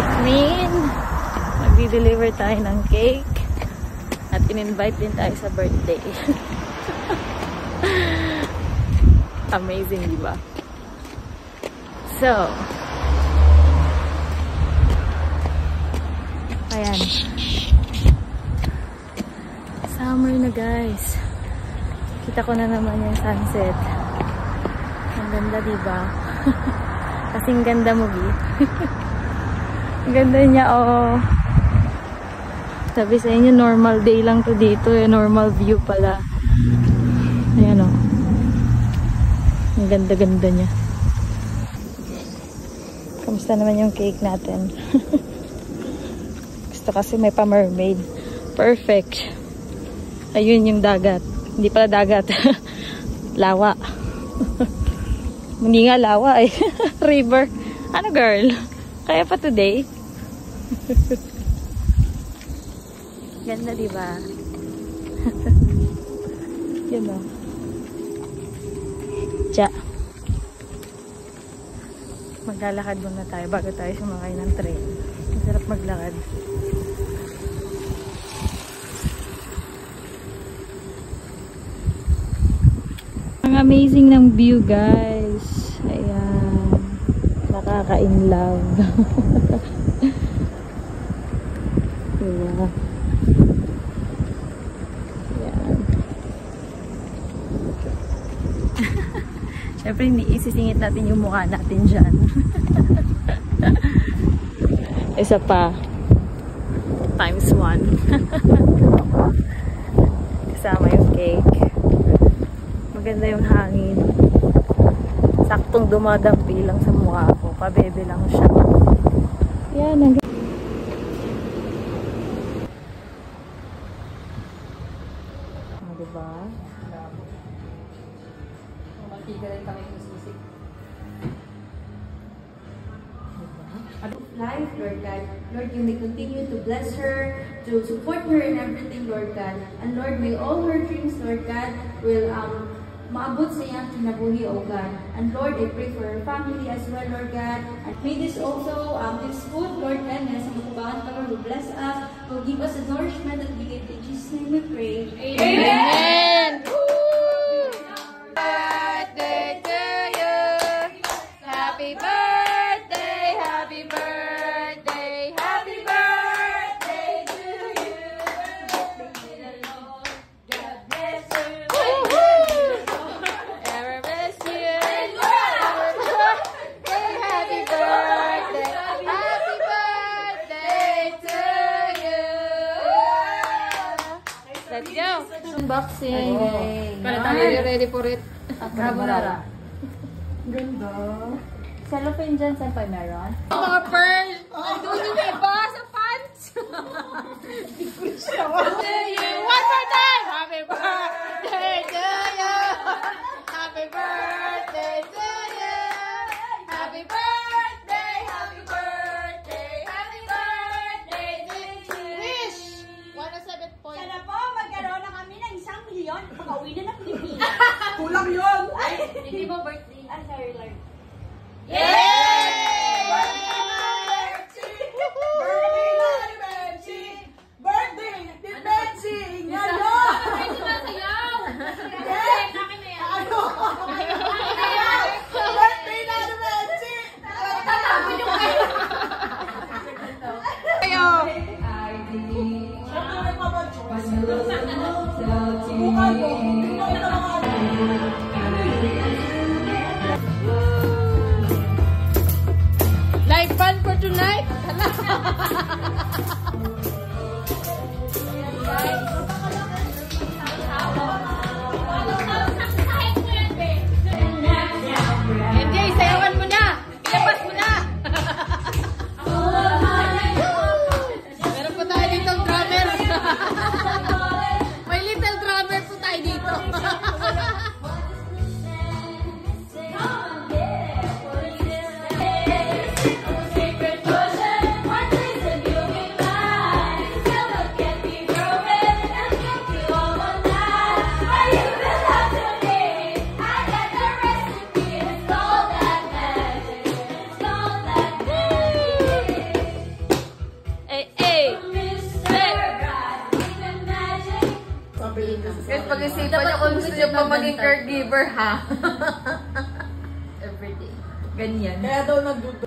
Which mean, magdi-deliver tayo ng cake. At in-invite din tayo sa birthday. Amazing, diba? So, ayan. Summer na guys. Kita ko na naman yung sunset. Ang ganda, diba? Kasing ganda mo, Bi. Ang ganda niya, oh. Sabi sa inyo, normal day lang to dito. Normal view pala. Ayan, oh. Ang ganda-ganda niya. Kamusta naman yung cake natin? Gusto kasi may pa-mermaid. Perfect. Ayun yung dagat. Hindi pala dagat. Lawa. Hindi nga lawa eh. River. Ano girl? Kaya pa today? Ganda diba? Yun o. Tsa. Maglalakad muna tayo bago tayo sumakay ng train. Masarap maglakad. Ang amazing ng view guys. Ayan. Nakaka-in love. Diba? Ayan. Siyempre hindi isisingit natin yung mukha natin dyan. Isa pa. Times 1. Kasama yung cake. Maganda yung hangin. Saktong dumadampi lang sa mukha ko. Pabebe lang siya. Yan. Ang diba? Magtigalan kami ng musik. Life, Lord God. Lord, you may continue to bless her, to support her in everything, Lord God. And Lord, may all her dreams, Lord God, will maabot sa iyang kinabuhi, O God. And Lord, I pray for her family as well, Lord God. And may this also, this food, Lord God, na sa makubahan ka, Lord, will bless us, will give us the nourishment that we need. In Jesus' name we pray. Amen! Birthday to you. Happy birthday, happy birthday, happy birthday to you. May the Lord God bless you. Ever bless you. Happy birthday, happy birthday to you. Let's go. Unboxing. Para tayo ready for it. Carbonara. Ganda. Cellophane dyan, saan pa meron? Mga pearl! Doon yung iba sa pants! One more time! Happy birthday to you! Happy birthday to you! Happy birthday! Happy birthday! Happy birthday to you! Wish! 107 points. Sana po, magkaroon na kami ng 1 milyon. Pag-uwi na ng Pilipinas. Kulang yun! Ay, hindi mo birthday. I'm sorry, Lord. Yay! Birthday na ni Benji! Birthday ni Benji! Ngayon! Yes! Ano? Birthday na ni Benji! Tatapon yung kayo. Kayo! Siyempre may pabag-choice. Subukan mo. Tingnan mo na mga Live fun for tonight? Hindi, sayawan mo na! Ilabas mo na! Meron po tayo dito ang drummer. May little drummer po tayo dito. Secret potion, one place and you'll be ka maging caregiver, ha? Everyday. Ganyan. Kaya daw nagdudo.